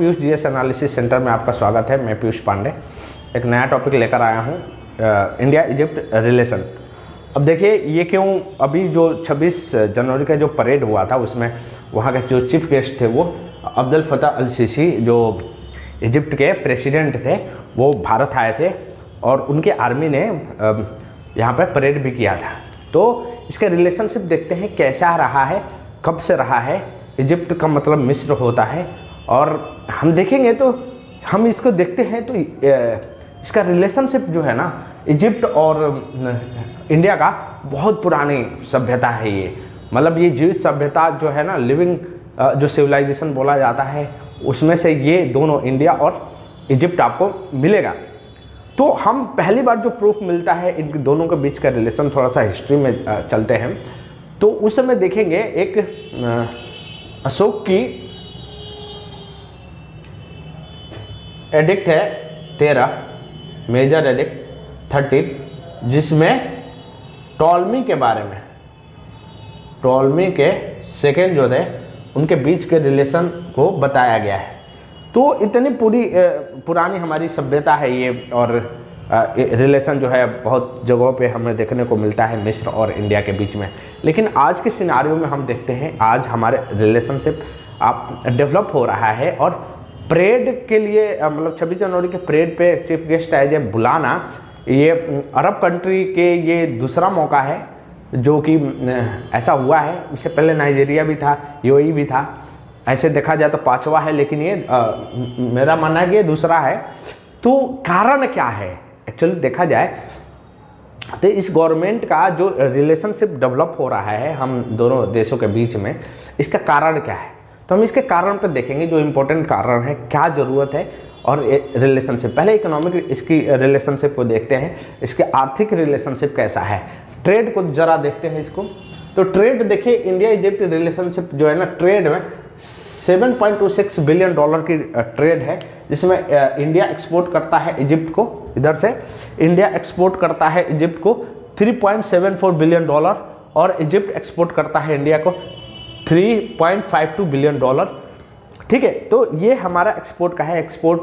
Piyush GS analysis centre में आपका स्वागत है। मैं पीयूष पांडे एक नया टॉपिक लेकर आया हूँ, इंडिया इजिप्ट रिलेशन। अब देखिए ये क्यों, अभी जो 26 जनवरी का जो परेड हुआ था उसमें वहाँ के जो चीफ गेस्ट थे वो अब्दुल फताह अल सीसी जो इजिप्ट के प्रेसिडेंट थे वो भारत आए थे और उनके आर्मी ने यहाँ पर परेड भी किया था। तो इसका रिलेशनशिप देखते हैं कैसा रहा है, कब से रहा है। इजिप्ट का मतलब मिस्र होता है और हम देखेंगे तो हम इसको देखते हैं तो इसका रिलेशनशिप जो है ना इजिप्ट और इंडिया का बहुत पुरानी सभ्यता है। ये मतलब ये जीवित सभ्यता जो है ना, लिविंग जो सिविलाइजेशन बोला जाता है उसमें से ये दोनों इंडिया और इजिप्ट आपको मिलेगा। तो हम पहली बार जो प्रूफ मिलता है इन दोनों के बीच का रिलेशन, थोड़ा सा हिस्ट्री में चलते हैं तो उस समय देखेंगे एक अशोक की एडिक्ट है 13, मेजर एडिक्ट 13, जिसमें टॉलमी के बारे में, टॉलमी के सेकेंड जो थे उनके बीच के रिलेशन को बताया गया है। तो इतनी पुरानी हमारी सभ्यता है ये, और रिलेशन जो है बहुत जगहों पे हमें देखने को मिलता है मिस्र और इंडिया के बीच में। लेकिन आज के सिनारियो में हम देखते हैं आज हमारे रिलेशनशिप आप डेवलप हो रहा है और परेड के लिए मतलब 26 जनवरी के परेड पे चीफ गेस्ट एज ए बुलाना, ये अरब कंट्री के ये दूसरा मौका है जो कि ऐसा हुआ है। इससे पहले नाइजीरिया भी था, यूएई भी था, ऐसे देखा जाए तो 5वां है, लेकिन ये मेरा मानना है कि ये दूसरा है। तो कारण क्या है एक्चुअली देखा जाए तो इस गवर्नमेंट का जो रिलेशनशिप डेवलप हो रहा है हम दोनों देशों के बीच में, इसका कारण क्या है। तो हम इसके कारण पर देखेंगे जो इम्पोर्टेंट कारण है, क्या ज़रूरत है और रिलेशनशिप। पहले इकोनॉमिक इसकी रिलेशनशिप को देखते हैं, इसके आर्थिक रिलेशनशिप कैसा है। ट्रेड को ज़रा देखते हैं इसको। तो ट्रेड देखिए, इंडिया इजिप्ट रिलेशनशिप जो है ना, ट्रेड में $7.26 बिलियन की ट्रेड है, जिसमें इंडिया एक्सपोर्ट करता है इजिप्ट को, इधर से इंडिया एक्सपोर्ट करता है इजिप्ट को $3.74 बिलियन और इजिप्ट एक्सपोर्ट करता है इंडिया को $3.52 बिलियन। ठीक है, तो ये हमारा एक्सपोर्ट का है। एक्सपोर्ट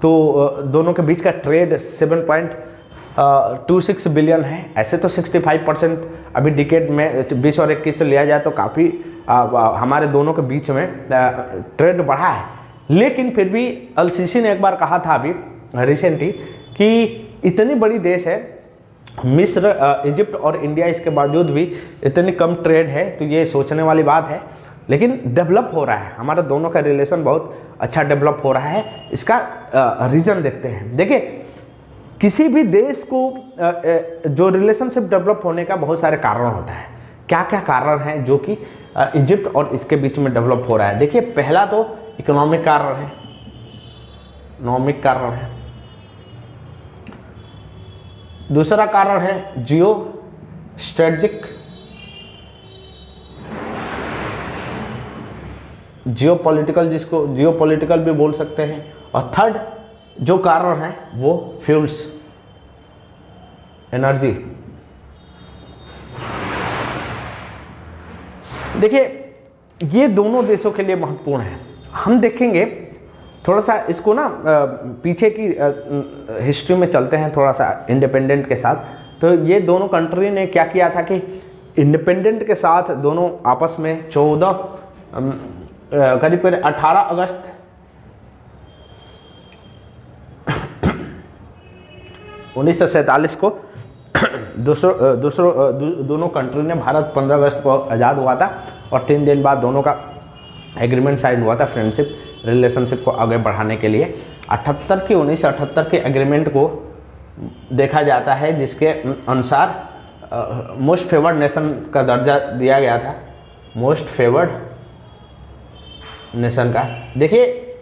तो दोनों के बीच का ट्रेड 7.26 बिलियन है। ऐसे तो 65% अभी डिकेड में 20 और 21 से लिया जाए तो काफ़ी हमारे दोनों के बीच में ट्रेड बढ़ा है। लेकिन फिर भी अल सीसी ने एक बार कहा था अभी रिसेंटली कि इतनी बड़ी देश है मिस्र, इजिप्ट और इंडिया, इसके बावजूद भी इतनी कम ट्रेड है, तो ये सोचने वाली बात है। लेकिन डेवलप हो रहा है, हमारा दोनों का रिलेशन बहुत अच्छा डेवलप हो रहा है। इसका रीज़न देखते हैं। देखिए किसी भी देश को जो रिलेशनशिप डेवलप होने का बहुत सारे कारण होता है। क्या क्या कारण हैं जो कि इजिप्ट और इसके बीच में डेवलप हो रहा है। देखिए पहला तो इकोनॉमिक कारण है, इकोनॉमिक कारण है। दूसरा कारण है जियो स्ट्रेटजिक, जियो पॉलिटिकल, जिसको जियो पॉलिटिकल भी बोल सकते हैं। और थर्ड जो कारण है वो फ्यूल्स, एनर्जी। देखिए ये दोनों देशों के लिए महत्वपूर्ण है। हम देखेंगे थोड़ा सा इसको ना, पीछे की हिस्ट्री में चलते हैं थोड़ा सा इंडिपेंडेंट के साथ। तो ये दोनों कंट्री ने क्या किया था कि इंडिपेंडेंट के साथ दोनों आपस में करीब 18 अगस्त 1947 को दोनों कंट्री ने, भारत 15 अगस्त को आज़ाद हुआ था और 3 दिन बाद दोनों का एग्रीमेंट साइन हुआ था फ्रेंडशिप रिलेशनशिप को आगे बढ़ाने के लिए। 1978 के एग्रीमेंट को देखा जाता है, जिसके अनुसार मोस्ट फेवर्ड नेशन का दर्जा दिया गया था, मोस्ट फेवर्ड नेशन का। देखिए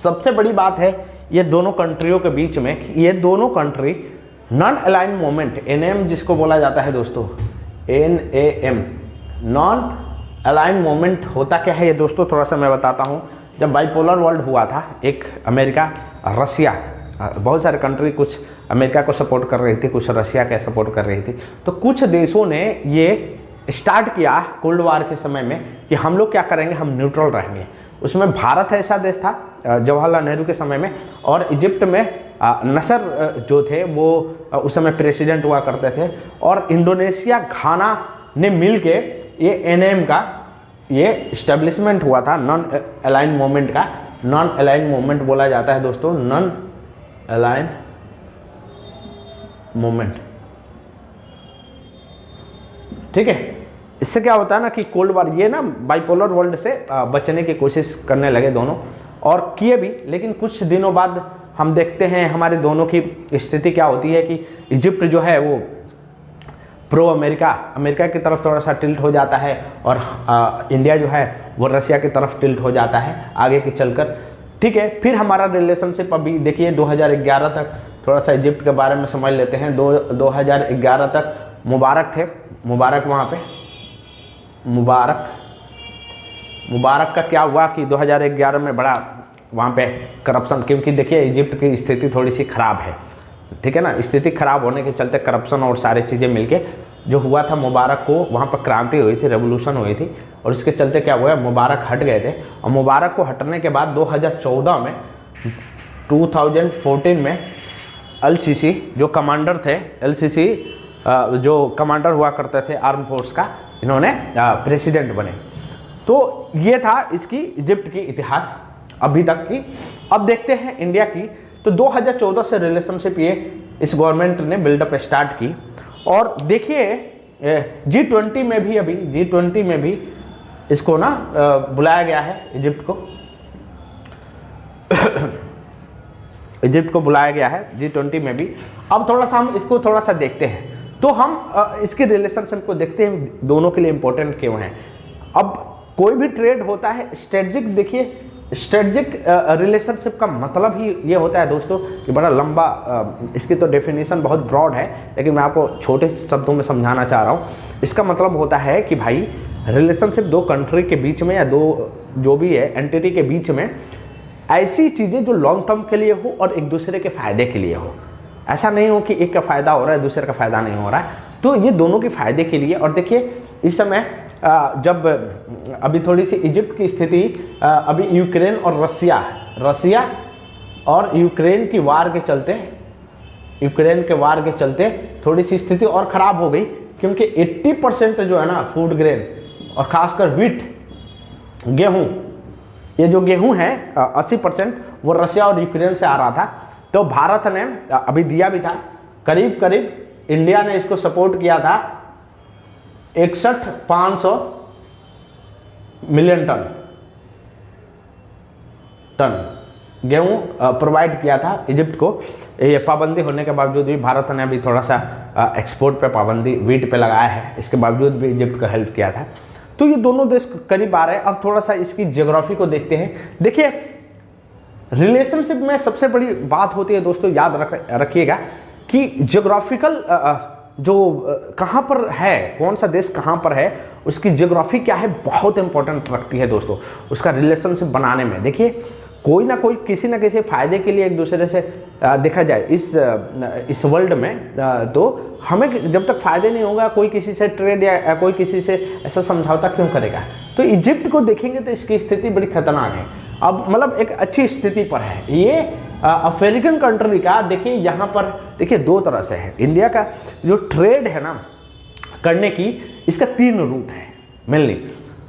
सबसे बड़ी बात है ये दोनों कंट्रियों के बीच में, ये दोनों country non align moment, NAM जिसको बोला जाता है दोस्तों, NAM, नॉन अलाइन मोमेंट होता क्या है ये दोस्तों थोड़ा सा मैं बताता हूँ। जब बाइपोलर वर्ल्ड हुआ था, एक अमेरिका, रसिया, बहुत सारे कंट्री कुछ अमेरिका को सपोर्ट कर रही थी, कुछ रसिया के सपोर्ट कर रही थी। तो कुछ देशों ने ये स्टार्ट किया कोल्ड वार के समय में कि हम लोग क्या करेंगे, हम न्यूट्रल रहेंगे। उसमें भारत ऐसा देश था जवाहरलाल नेहरू के समय में, और इजिप्ट में नसर जो थे वो उस समय प्रेसिडेंट हुआ करते थे, और इंडोनेशिया, घाना ने मिल के ये एनएम का ये इस्टेब्लिशमेंट हुआ था, नॉन अलाइन मूवमेंट का। नॉन अलाइन मूवमेंट बोला जाता है दोस्तों, नॉन अलाइन मूवमेंट, ठीक है। इससे क्या होता है ना कि कोल्ड वार, ये ना बाइपोलर वर्ल्ड से बचने की कोशिश करने लगे दोनों, और किए भी। लेकिन कुछ दिनों बाद हम देखते हैं हमारे दोनों की स्थिति क्या होती है कि इजिप्ट जो है वो प्रो अमेरिका की तरफ थोड़ा सा टिल्ट हो जाता है, और इंडिया जो है वो रशिया की तरफ टिल्ट हो जाता है आगे की चलकर, ठीक है। फिर हमारा रिलेशनशिप अभी देखिए 2011 तक, थोड़ा सा इजिप्ट के बारे में समझ लेते हैं। 2011 तक मुबारक थे, मुबारक वहाँ पे मुबारक का क्या हुआ कि 2011 में बड़ा वहाँ पे करप्शन, क्योंकि देखिए इजिप्ट की स्थिति थोड़ी सी ख़राब है, ठीक है ना। स्थिति खराब होने के चलते करप्शन और सारी चीज़ें मिलके जो हुआ था, मुबारक को वहाँ पर क्रांति हुई थी, रेवोल्यूशन हुई थी, और इसके चलते क्या हुआ, मुबारक हट गए थे। और मुबारक को हटने के बाद 2014 में 2014 में एलसीसी जो कमांडर थे, एलसीसी जो कमांडर हुआ करते थे आर्म फोर्स का, इन्होंने प्रेसिडेंट बने। तो ये था इसकी इजिप्ट की इतिहास अभी तक की। अब देखते हैं इंडिया की। तो 2014 से रिलेशनशिप ये इस गवर्नमेंट ने बिल्डअप स्टार्ट की, और देखिए G20 में भी, अभी G20 में भी इसको ना बुलाया गया है, इजिप्ट को बुलाया गया है G20 में भी। अब थोड़ा सा हम इसको थोड़ा सा देखते हैं, तो हम इसके रिलेशनशिप को देखते हैं दोनों के लिए इम्पोर्टेंट क्यों है। अब कोई भी ट्रेड होता है स्ट्रेटजिक, देखिए स्ट्रेटजिक रिलेशनशिप का मतलब ही ये होता है दोस्तों कि बड़ा लंबा, इसकी तो डेफिनेशन बहुत ब्रॉड है, लेकिन मैं आपको छोटे शब्दों में समझाना चाह रहा हूँ। इसका मतलब होता है कि भाई रिलेशनशिप दो कंट्री के बीच में, या दो जो भी है एंटिटी के बीच में, ऐसी चीज़ें जो लॉन्ग टर्म के लिए हो और एक दूसरे के फ़ायदे के लिए हो। ऐसा नहीं हो कि एक का फ़ायदा हो रहा है दूसरे का फ़ायदा नहीं हो रहा है, तो ये दोनों के फ़ायदे के लिए। और देखिए इस समय जब अभी थोड़ी सी इजिप्ट की स्थिति, अभी यूक्रेन और रसिया और यूक्रेन की वार के चलते थोड़ी सी स्थिति और ख़राब हो गई, क्योंकि 80% जो है ना फूड ग्रेन, और ख़ासकर व्हीट, गेहूँ, ये जो गेहूँ है 80% वो रसिया और यूक्रेन से आ रहा था। तो भारत ने अभी दिया भी था, करीब करीब इंडिया ने इसको सपोर्ट किया था 61,500 मिलियन टन गेहूँ प्रोवाइड किया था इजिप्ट को। ये पाबंदी होने के बावजूद भी भारत ने अभी थोड़ा सा एक्सपोर्ट पे पाबंदी व्हीट पे लगाया है, इसके बावजूद भी इजिप्ट का हेल्प किया था। तो ये दोनों देश करीब आ रहे हैं। अब थोड़ा सा इसकी ज्योग्राफी को देखते हैं। देखिए रिलेशनशिप में सबसे बड़ी बात होती है दोस्तों, याद रखिएगा कि ज्योग्राफिकल जो कहाँ पर है, कौन सा देश कहाँ पर है, उसकी ज्योग्राफी क्या है, बहुत इंपॉर्टेंट रखती है दोस्तों उसका रिलेशनशिप बनाने में। देखिए कोई ना कोई किसी न किसी फ़ायदे के लिए एक दूसरे से देखा जाए इस वर्ल्ड में, तो हमें जब तक फ़ायदे नहीं होगा कोई किसी से ट्रेड या कोई किसी से ऐसा समझौता क्यों करेगा। तो इजिप्ट को देखेंगे तो इसकी स्थिति बड़ी खतरनाक है। अब मतलब एक अच्छी स्थिति पर है ये अफ्रीकन कंट्री का। देखिए यहाँ पर देखिए दो तरह से है, इंडिया का जो ट्रेड है ना करने की, इसका 3 रूट है मेनली।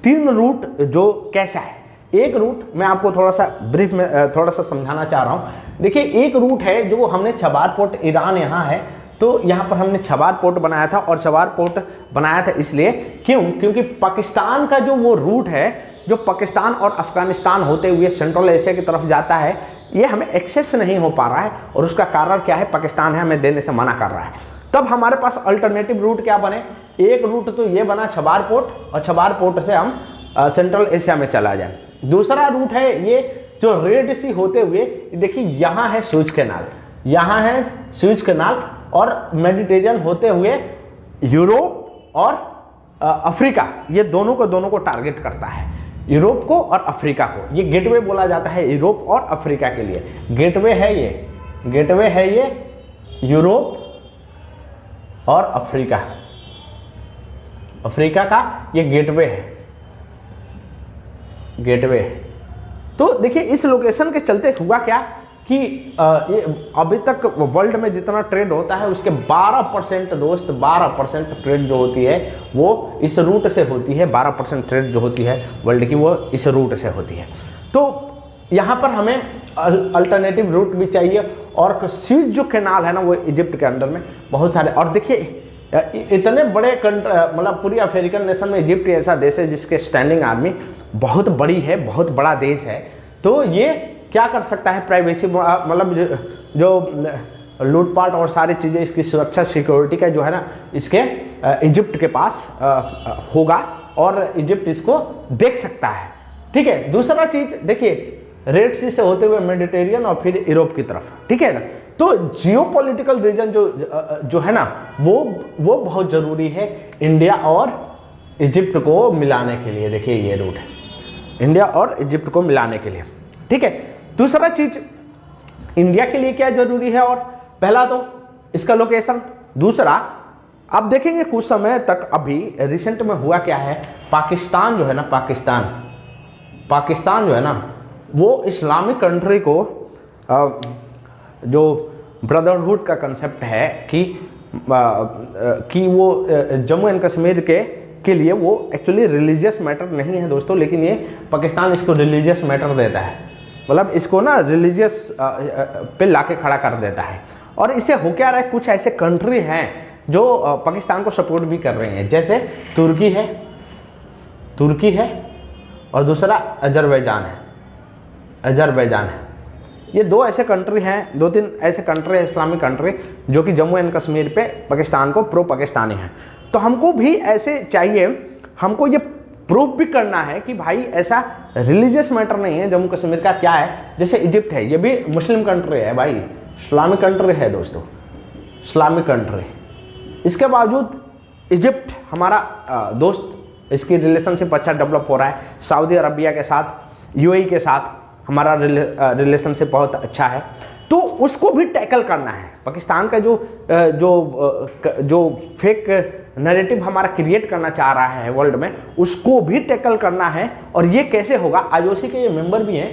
3 रूट जो कैसा है, एक रूट मैं आपको थोड़ा सा ब्रीफ में थोड़ा सा समझाना चाह रहा हूँ। देखिए एक रूट है जो हमने छबार पोर्ट, ईरान यहाँ है तो यहाँ पर हमने छबार पोर्ट बनाया था, और छबार पोर्ट बनाया था इसलिए क्योंकि पाकिस्तान का जो वो रूट है जो पाकिस्तान और अफगानिस्तान होते हुए सेंट्रल एशिया की तरफ जाता है, ये हमें एक्सेस नहीं हो पा रहा है। और उसका कारण क्या है, पाकिस्तान है हमें देने से मना कर रहा है। तब हमारे पास अल्टरनेटिव रूट क्या बने, एक रूट तो ये बना छबार पोर्ट, और छबार पोर्ट से हम सेंट्रल एशिया में चला जाए। दूसरा रूट है ये जो रेड सी होते हुए, देखिए यहाँ है सुएज कैनाल, यहाँ है सुएज कैनाल, और मेडिटेरियन होते हुए यूरोप और अफ्रीका, ये दोनों को टारगेट करता है, यूरोप को और अफ्रीका को। ये गेटवे बोला जाता है यूरोप और अफ्रीका के लिए। गेटवे है ये यूरोप और अफ्रीका का ये गेटवे है, तो देखिए इस लोकेशन के चलते हुआ क्या कि ये अभी तक वर्ल्ड में जितना ट्रेड होता है उसके 12% दोस्त, 12% ट्रेड जो होती है वो इस रूट से होती है। 12% ट्रेड जो होती है वर्ल्ड की वो इस रूट से होती है। तो यहाँ पर हमें अल्टरनेटिव रूट भी चाहिए, और स्वीज जो कैनाल है ना वो इजिप्ट के अंडर में बहुत सारे, और देखिए इतने बड़े मतलब पूरी अफ्रीकन नेशन में इजिप्ट ऐसा देश है जिसके स्टैंडिंग आर्मी बहुत बड़ी है, बहुत बड़ा देश है। तो ये क्या कर सकता है, प्राइवेसी मतलब जो लूटपाट और सारी चीज़ें, इसकी सुरक्षा सिक्योरिटी का जो है ना इसके इजिप्ट के पास होगा, और इजिप्ट इसको देख सकता है। ठीक है। दूसरा चीज़ देखिए रेड सी से होते हुए मेडिटेरियन और फिर यूरोप की तरफ, ठीक है ना। तो जियोपॉलिटिकल रीजन जो है ना वो बहुत ज़रूरी है इंडिया और इजिप्ट को मिलाने के लिए। देखिए ये रूट है इंडिया और इजिप्ट को मिलाने के लिए, ठीक है। दूसरा चीज़ इंडिया के लिए क्या ज़रूरी है, और पहला तो इसका लोकेशन, दूसरा आप देखेंगे कुछ समय तक अभी रिसेंट में हुआ क्या है, पाकिस्तान जो है ना, पाकिस्तान जो है ना वो इस्लामिक कंट्री को जो ब्रदरहुड का कंसेप्ट है कि वो जम्मू एंड कश्मीर के लिए वो एक्चुअली रिलीजियस मैटर नहीं है दोस्तों, लेकिन ये पाकिस्तान इसको रिलीजियस मैटर देता है, मतलब इसको ना रिलीजियस पे लाके खड़ा कर देता है। और इससे हो क्या रहा है, कुछ ऐसे कंट्री हैं जो पाकिस्तान को सपोर्ट भी कर रहे हैं, जैसे तुर्की है और दूसरा अजरबैजान है। ये दो ऐसे कंट्री हैं, 2-3 ऐसे कंट्री हैं इस्लामिक कंट्री जो कि जम्मू एंड कश्मीर पे पाकिस्तान को प्रो पाकिस्तानी हैं। तो हमको भी ऐसे चाहिए, हमको ये प्रूफ भी करना है कि भाई ऐसा रिलीजियस मैटर नहीं है जम्मू कश्मीर का। क्या है, जैसे इजिप्ट है, ये भी मुस्लिम कंट्री है भाई, इस्लामिक कंट्री है दोस्तों, इस्लामिक कंट्री। इसके बावजूद इजिप्ट हमारा दोस्त, इसकी रिलेशनशिप अच्छा डेवलप हो रहा है सऊदी अरबिया के साथ, यूएई के साथ हमारा रिलेशनशिप बहुत अच्छा है। तो उसको भी टैकल करना है। पाकिस्तान का जो फेक नैरेटिव हमारा क्रिएट करना चाह रहा है वर्ल्ड में, उसको भी टैकल करना है। और ये कैसे होगा, आईओसी के ये मेंबर भी हैं,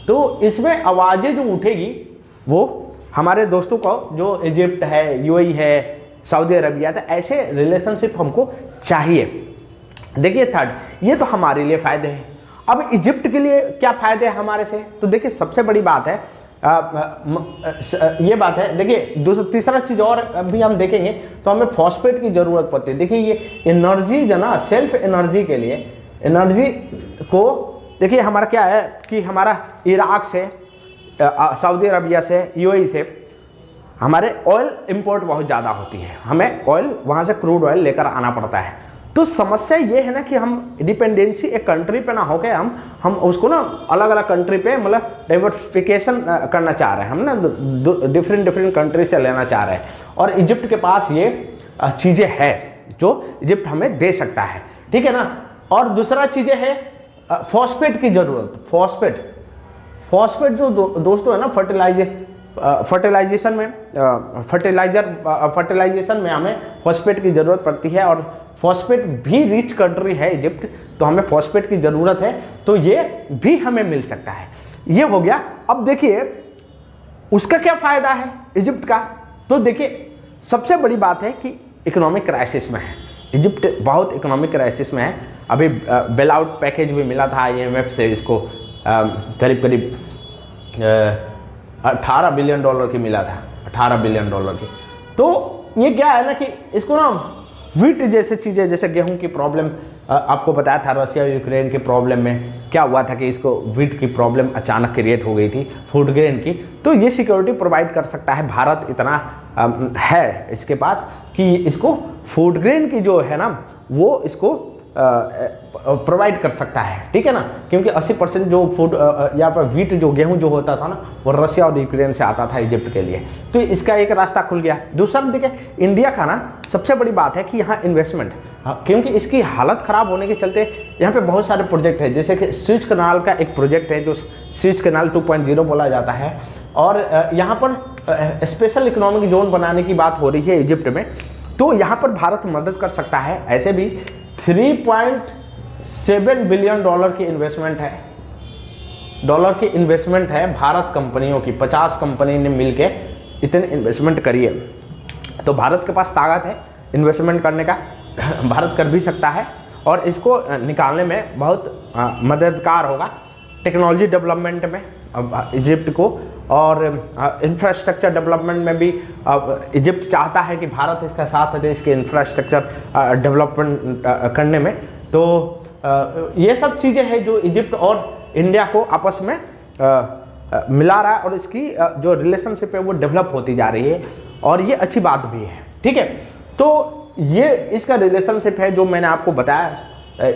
तो इसमें आवाज़ें जो उठेगी वो हमारे दोस्तों को, जो इजिप्ट है, यूएई है, सऊदी अरबिया, तो ऐसे रिलेशनशिप हमको चाहिए। देखिए थर्ड, ये तो हमारे लिए फ़ायदे हैं। अब इजिप्ट के लिए क्या फ़ायदे हैं हमारे से, तो देखिए सबसे बड़ी बात है ये बात है। देखिए तीसरा चीज़ और अभी हम देखेंगे तो हमें फॉस्फेट की ज़रूरत पड़ती है। देखिए ये एनर्जी जो ना, सेल्फ एनर्जी के लिए, एनर्जी को देखिए हमारा क्या है कि हमारा इराक से, सऊदी अरबिया से, यूएई से हमारे ऑयल इंपोर्ट बहुत ज़्यादा होती है, हमें ऑयल वहाँ से क्रूड ऑयल लेकर आना पड़ता है। तो समस्या ये है ना कि हम डिपेंडेंसी एक कंट्री पे ना होके हम उसको ना अलग अलग कंट्री पे मतलब डाइवर्सिफिकेशन करना चाह रहे हैं, हम ना डिफरेंट कंट्री से लेना चाह रहे हैं। और इजिप्ट के पास ये चीज़ें है जो इजिप्ट हमें दे सकता है, ठीक है ना। और दूसरा चीज़ें है फॉस्फेट की ज़रूरत। फॉस्फेट जो दोस्तों है ना फर्टिलाइजेशन में हमें फॉस्फेट की ज़रूरत पड़ती है, और फॉस्फेट भी रिच कंट्री है इजिप्ट, तो हमें फॉस्फेट की ज़रूरत है, तो ये भी हमें मिल सकता है। ये हो गया। अब देखिए उसका क्या फ़ायदा है इजिप्ट का, तो देखिए सबसे बड़ी बात है कि इकोनॉमिक क्राइसिस में है इजिप्ट, बहुत इकोनॉमिक क्राइसिस में है। अभी बेल आउट पैकेज भी मिला था IMF से, इसको करीब 18 बिलियन डॉलर की मिला था, 18 बिलियन डॉलर की। तो ये क्या है ना कि इसको ना वीट जैसे चीज़ें, जैसे गेहूं की प्रॉब्लम आपको बताया था, रशिया यूक्रेन के प्रॉब्लम में क्या हुआ था कि इसको वीट की प्रॉब्लम अचानक क्रिएट हो गई थी, फूड ग्रेन की। तो ये सिक्योरिटी प्रोवाइड कर सकता है, भारत इतना है इसके पास कि इसको फूड ग्रेन की जो है ना वो इसको प्रोवाइड कर सकता है, ठीक है ना। क्योंकि 80% जो फूड या पर वीट जो गेहूं जो होता था ना वो रशिया और यूक्रेन से आता था इजिप्ट के लिए, तो इसका एक रास्ता खुल गया। दूसरा देखिए इंडिया का ना सबसे बड़ी बात है कि यहाँ इन्वेस्टमेंट, क्योंकि इसकी हालत ख़राब होने के चलते यहाँ पे बहुत सारे प्रोजेक्ट हैं, जैसे कि स्विच कैनाल का एक प्रोजेक्ट है जो स्विच कैनाल 2.0 बोला जाता है, और यहाँ पर स्पेशल इकोनॉमिक जोन बनाने की बात हो रही है इजिप्ट में। तो यहाँ पर भारत मदद कर सकता है। ऐसे भी 3.7 बिलियन डॉलर की इन्वेस्टमेंट है डॉलर की इन्वेस्टमेंट है भारत कंपनियों की, 50 कंपनी ने मिलके इतनी इन्वेस्टमेंट करी है। तो भारत के पास ताकत है इन्वेस्टमेंट करने का, भारत कर भी सकता है और इसको निकालने में बहुत मददगार होगा टेक्नोलॉजी डेवलपमेंट में इजिप्ट को, और इंफ्रास्ट्रक्चर डेवलपमेंट में भी इजिप्ट चाहता है कि भारत इसका साथ दे इसके इंफ्रास्ट्रक्चर डेवलपमेंट करने में। तो ये सब चीज़ें हैं जो इजिप्ट और इंडिया को आपस में मिला रहा है और इसकी जो रिलेशनशिप है वो डेवलप होती जा रही है और ये अच्छी बात भी है, ठीक है। तो ये इसका रिलेशनशिप है जो मैंने आपको बताया,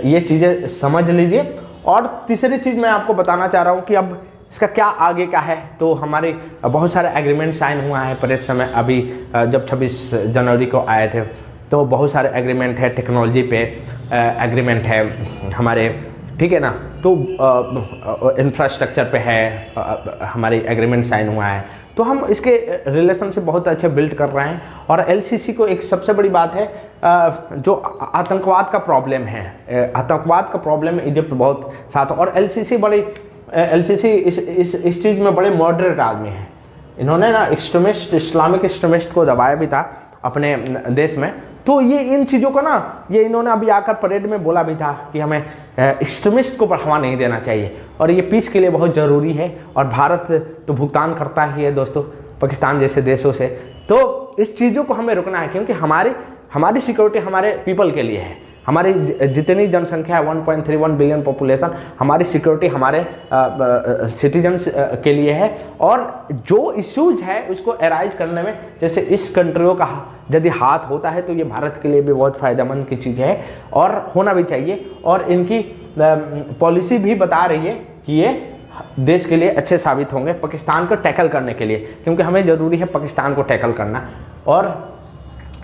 ये चीज़ें समझ लीजिए। और तीसरी चीज़ मैं आपको बताना चाह रहा हूँ कि अब इसका क्या आगे का है। तो हमारे बहुत सारे एग्रीमेंट साइन हुआ है परेड समय, अभी जब 26 जनवरी को आए थे तो बहुत सारे एग्रीमेंट है, टेक्नोलॉजी पे एग्रीमेंट है हमारे, ठीक है ना। तो इंफ्रास्ट्रक्चर पे है हमारी एग्रीमेंट साइन हुआ है। तो हम इसके रिलेशनशिप बहुत अच्छे बिल्ड कर रहे हैं। और एलसीसी को एक सबसे बड़ी बात है जो आतंकवाद का प्रॉब्लम है, आतंकवाद का प्रॉब्लम इजिप्ट बहुत साथ, और एलसीसी इस चीज़ में बड़े मॉडरेट आदमी हैं। इन्होंने ना एक्सट्रीमिस्ट, इस्लामिक एक्सट्रीमिस्ट को दबाया भी था अपने देश में। तो ये इन चीज़ों को ना, ये इन्होंने अभी आकर परेड में बोला भी था कि हमें एक्सट्रीमिस्ट को बढ़ावा नहीं देना चाहिए और ये पीस के लिए बहुत ज़रूरी है। और भारत तो भुगतान करता ही है दोस्तों पाकिस्तान जैसे देशों से। तो इस चीज़ों को हमें रोकना है क्योंकि हमारी सिक्योरिटी हमारे पीपल के लिए है। हमारी जितनी जनसंख्या है 1.31 बिलियन पॉपुलेशन, हमारी सिक्योरिटी हमारे सिटीजन्स के लिए है। और जो इश्यूज है उसको एराइज करने में जैसे इस कंट्रियों का यदि हाथ होता है तो ये भारत के लिए भी बहुत फ़ायदेमंद की चीज़ है और होना भी चाहिए। और इनकी पॉलिसी भी बता रही है कि ये देश के लिए अच्छे साबित होंगे पाकिस्तान को टैकल करने के लिए, क्योंकि हमें ज़रूरी है पाकिस्तान को टैकल करना और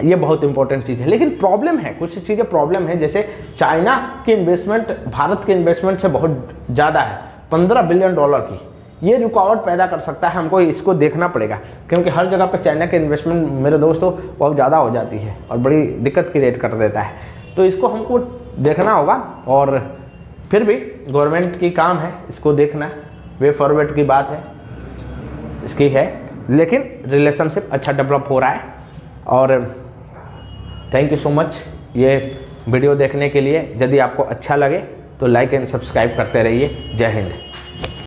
ये बहुत इंपॉर्टेंट चीज़ है। लेकिन प्रॉब्लम है, कुछ चीज़ें प्रॉब्लम है, जैसे चाइना की इन्वेस्टमेंट भारत के इन्वेस्टमेंट से बहुत ज़्यादा है, 15 बिलियन डॉलर की। ये रुकावट पैदा कर सकता है, हमको इसको देखना पड़ेगा क्योंकि हर जगह पर चाइना के इन्वेस्टमेंट मेरे दोस्तों बहुत ज़्यादा हो जाती है और बड़ी दिक्कत क्रिएट कर देता है। तो इसको हमको देखना होगा और फिर भी गवर्नमेंट की काम है इसको देखना, वे फॉरवर्ड की बात है इसकी है, लेकिन रिलेशनशिप अच्छा डेवलप हो रहा है। और थैंक यू सो मच ये वीडियो देखने के लिए। यदि आपको अच्छा लगे तो लाइक एंड सब्सक्राइब करते रहिए। जय हिंद।